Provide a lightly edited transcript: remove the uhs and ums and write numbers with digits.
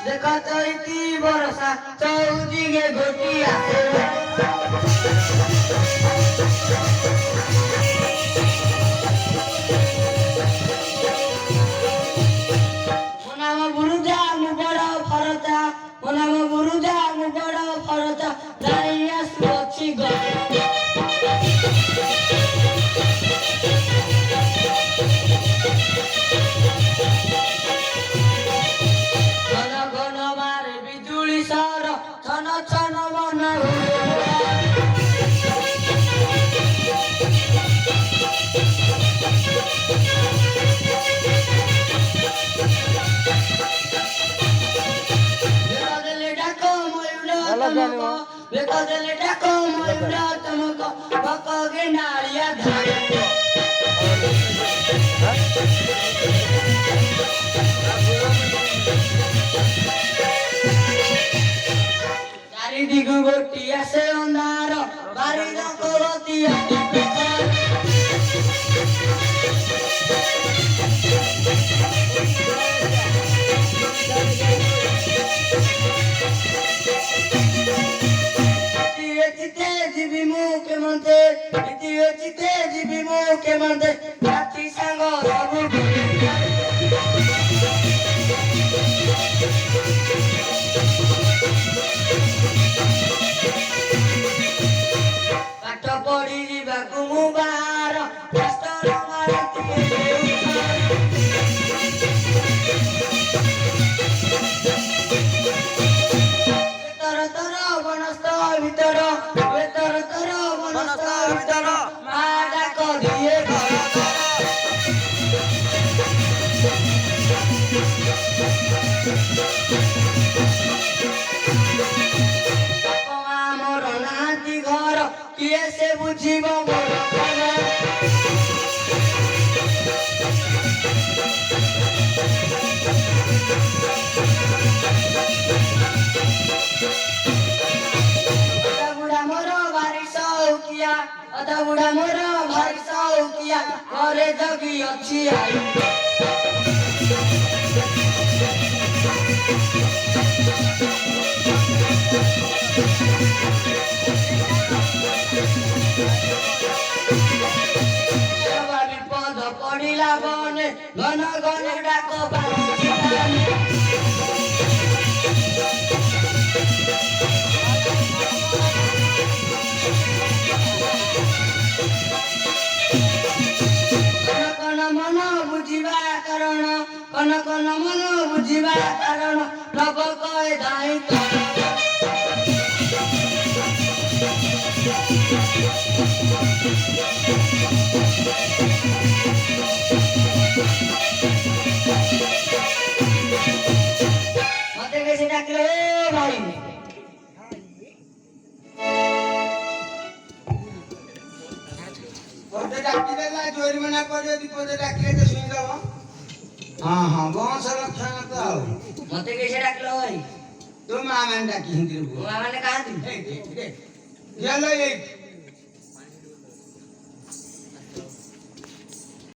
देखो चैती बरसा चौदी के गोटी आसे मोनामा बुरुजा मु बड़ा फरता मोनामा बुरुजा मु बड़ा फरता दारिया सुची गो घन घन मारे बिजुली सर छन छन मन बेकादले डाको मयुरा तुमको बेकादले डाको मयुरा तुमको बकोगे नारिया धागे चारि दिगु गोटी आसे अंधार बारी दको गतिया चिते जीवी मुखे मंते चिते जीवी मुखे मंते राती सांग सबु पाठ पढ़ी जीवाकु मु बाहर रास्तार मारती तर तर वनस्थ भितर तर तर वनस्थ भितर मा डाक दिए घर मोर नाती घर किए से बुझिब मोर बुढ़ा मोर भारी सौकिया अधा बुढ़ा मोर भारी सौकिया घरे जगी अच्छी आई विपद पड़िला बने घन घन डाक कन मन बुझिबा कारण कन कन मन बुझिबा कारण नब कहे धाई मते कैसे डाकले भाई पदे डाकी देला जोरी मना करे दी पदे डाकले तो सुन जाओ हां हां बहुत सारा खाना तो आओ मते कैसे डाकलो भाई तो मां मैंने डाकी हिंदी को मामा ने कहा थी चलो ये